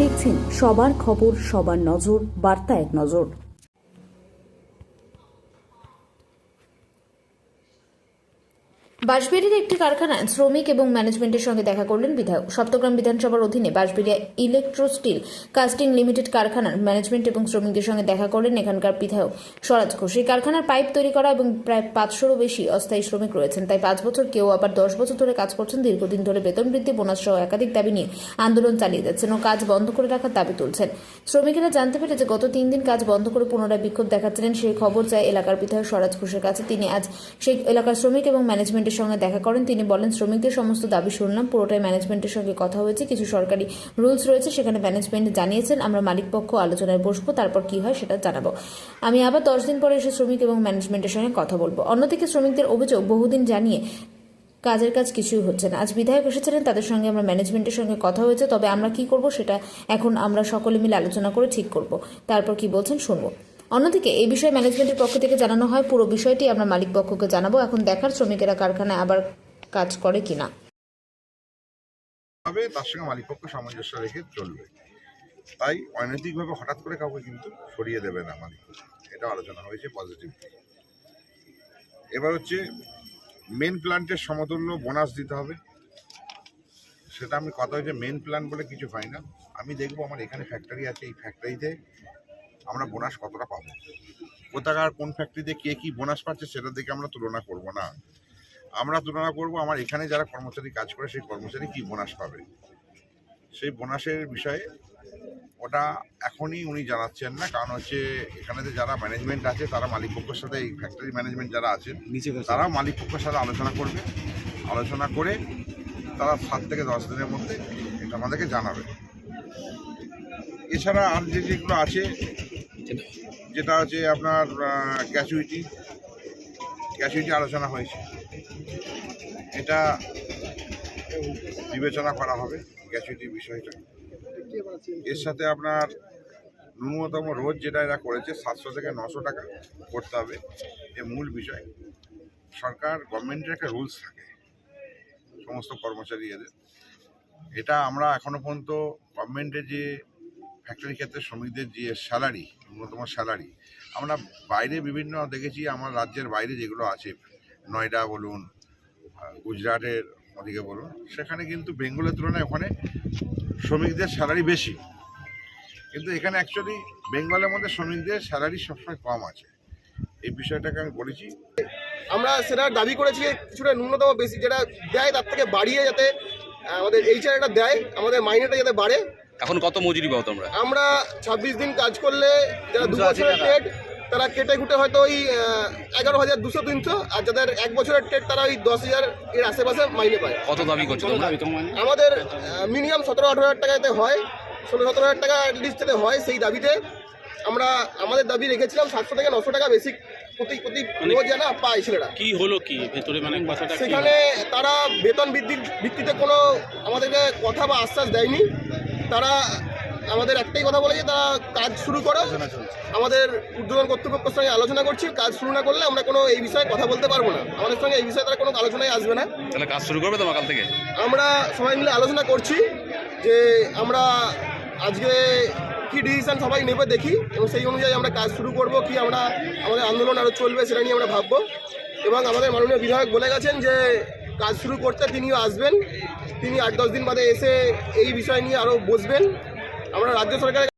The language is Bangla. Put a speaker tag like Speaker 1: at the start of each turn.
Speaker 1: দেখছেন সবার খবর, সবার নজর, বার্তা এক নজর।
Speaker 2: বাঁশবেড়ির একটি কারখানায় শ্রমিক এবং ম্যানেজমেন্টের সঙ্গে দেখা করলেন বিধায়ক। সপ্তগ্রাম বিধানসভার অধীনে Bansberia electro still casting limited কারখানার ম্যানেজমেন্ট এবং শ্রমিকদের সঙ্গে দেখা করলেন এখানকার বিধায়ক স্বরাজ ঘোষ। এই কারখানার পাইপ তৈরি করা এবং প্রায় 500-রও বেশি অস্থায়ী শ্রমিক রয়েছেন। তাই 5 বছর, কেউ আবার 10 বছর ধরে কাজ করছেন। দীর্ঘদিন ধরে বেতন বৃদ্ধি, বোনাস সহ একাধিক দাবি নিয়ে আন্দোলন চালিয়ে যাচ্ছেন ও কাজ বন্ধ করে রাখার দাবি তুলছেন। শ্রমিকেরা জানতে পেরে যে গত 3 দিন কাজ বন্ধ করে পুনরায় বিক্ষোভ দেখাচ্ছিলেন, সেই খবর যায় এলাকার বিধায়ক স্বরাজ ঘোষের কাছে। তিনি আজ সেই এলাকার শ্রমিক এবং ম্যানেজমেন্টের সঙ্গে দেখা করেন। তিনি বলেন, শ্রমিকদের সমস্ত দাবি শুনলাম, পুরোটাই ম্যানেজমেন্টের সঙ্গে কথা হয়েছে। কিছু সরকারি রুলস রয়েছে, সেখানে ম্যানেজমেন্ট জানিয়েছেন আমরা মালিক পক্ষ আলোচনায় বসবো, তারপর কি হয় সেটা জানাবো। আমি আবার 10 দিন পরে এসে শ্রমিক এবং ম্যানেজমেন্টের সঙ্গে কথা বলবো। অন্যদিকে শ্রমিকদের অভিযোগ, বহুদিন জানিয়ে কাজের কাজ কিছুই হচ্ছে না। আজ বিধায়ক এসেছিলেন, তাদের সঙ্গে আমরা ম্যানেজমেন্টের সঙ্গে কথা হয়েছে, তবে আমরা কি করব সেটা এখন আমরা সকলে মিলে আলোচনা করে ঠিক করব। তারপর কি বলছেন শুনবো। অন্যদিকে এই বিষয়ে ম্যানেজমেন্টের পক্ষ থেকে জানানো হয়, পুরো বিষয়টি আমরা মালিক পক্ষকে জানাবো। এখন দেখার শ্রমিকেরা কারখানায় আবার কাজ করে কিনা।
Speaker 3: তার সঙ্গে মালিক পক্ষ সামঞ্জস্য রেখে চলবে, তাই অনৈতিকভাবে হঠাৎ করে কাউকে কিন্তু সরিয়ে দেবে না মালিক পক্ষ। এটা আলোচনা হয়েছে পজিটিভ। এবার হচ্ছে মেন প্ল্যান্টের সমতুল্য বোনাস দিতে হবে, সেটা আমি কথা হয়েছে। মেন প্ল্যান বলে কিছু হয় না। আমি দেখবো আমার এখানে ফ্যাক্টরি আছে, এই ফ্যাক্টরিতে আমরা বোনাস কতটা পাবো, কোথাকার কোন ফ্যাক্টরিতে কে কী বোনাস পাচ্ছে সেটা দেখে আমরা তুলনা করব না। আমরা তুলনা করব আমার এখানে যারা কর্মচারী কাজ করে সেই কর্মচারী কি বোনাস পাবে, সেই বোনাসের বিষয়ে ওটা এখনই উনি জানাচ্ছেন না। কারণ হচ্ছে এখানে যারা ম্যানেজমেন্ট আছে তারা মালিক পক্ষের সাথে, এই ফ্যাক্টরি ম্যানেজমেন্ট যারা আছেন তারা মালিক পক্ষের সাথে আলোচনা করবে। আলোচনা করে তারা 7 থেকে 10 দিনের মধ্যে এটা আমাদেরকে জানাবে। এছাড়া আর যেগুলো আছে, যেটা হচ্ছে আপনার গ্র্যাচুইটি আলোচনা হয়েছে, এটা বিবেচনা করা হবে গ্র্যাচুইটির বিষয়টা। এর সাথে আপনার ন্যূনতম রোজ যেটা এরা করেছে 700 থেকে 900 টাকা করতে হবে। এর মূল বিষয়, সরকার গভর্নমেন্টের একটা রুলস থাকে সমস্ত কর্মচারী এদের। এটা আমরা এখনো পর্যন্ত গভর্নমেন্টের যে ফ্যাক্টরি ক্ষেত্রে শ্রমিকদের যে স্যালারি, ন্যূনতম স্যালারি, আমরা বাইরে বিভিন্ন দেখেছি, আমার রাজ্যের বাইরে যেগুলো আছে, নয়ডা বলুন, গুজরাটের ওদিকে বলুন, সেখানে কিন্তু বেঙ্গলের তুলনায় ওখানে শ্রমিকদের স্যালারি বেশি। কিন্তু এখানে অ্যাকচুয়ালি বেঙ্গলের মধ্যে শ্রমিকদের স্যালারি সবসময় কম আছে। এই বিষয়টাকে আমি বলেছি,
Speaker 4: আমরা সেটা দাবি করেছি কিছুটা ন্যূনতম বেশি যেটা দেয় তার থেকে বাড়িয়ে যাতে আমাদের এই চ্যানেলটা দেয়, আমাদের মাইনেটা যাতে বাড়ে।
Speaker 5: এখন কত মজুরি পাও তোমরা?
Speaker 4: আমরা 26 দিন কাজ করলে যারা 2 বছরের টেট তারা কেটে কুটে হয়তো ওই 11,200-300, আর যাদের 1 বছরের টেট তারা ওই 10,000 এর আশেপাশে মাইনে পায়।
Speaker 5: কত দাবি করছো তোমরা?
Speaker 4: আমাদের মিনিমাম 17-18 হাজার টাকাতে হয়, 16-17 হাজার টাকা অ্যাটলিস্ট যাতে হয়, সেই দাবিতে আমরা আমাদের দাবি রেখেছিলাম 700 থেকে 900 টাকা বেসিক প্রতি রোজ যেন পায় ছেলেরা।
Speaker 5: কি হলো কি ভেতরে, মানে কথাটা
Speaker 4: সেখানে তারা বেতন বৃদ্ধির ভিত্তিতে কোনো আমাদেরকে কথা বা আশ্বাস দেয়নি। তারা আমাদের একটাই কথা বলেছে, তারা কাজ শুরু করো, আমাদের ঊর্ধ্বতন কর্তৃপক্ষের সঙ্গে আলোচনা করছি, কাজ শুরু না করলে আমরা কোনো এই বিষয়ে কথা বলতে পারবো না। আমাদের সঙ্গে এই বিষয়ে তারা কোনো আলোচনায় আসবে না।
Speaker 5: তাহলে কাজ শুরু করবে তোমার কাল থেকে?
Speaker 4: আমরা সবাই মিলে আলোচনা করছি যে আমরা আজকে কী ডিসিশন সবাই নেবে দেখি, এবং সেই অনুযায়ী আমরা কাজ শুরু করব, কি আমরা আমাদের আন্দোলন আরও চলবে সেটা নিয়ে আমরা ভাববো। এবং আমাদের মাননীয় বিধায়ক বলে গেছেন যে কাজ শুরু করতে তিনিও আসবেন, তিনি 8-10 দিন বাদে এসে এই বিষয় নিয়ে আরও বসবেন। আমরা রাজ্য সরকারের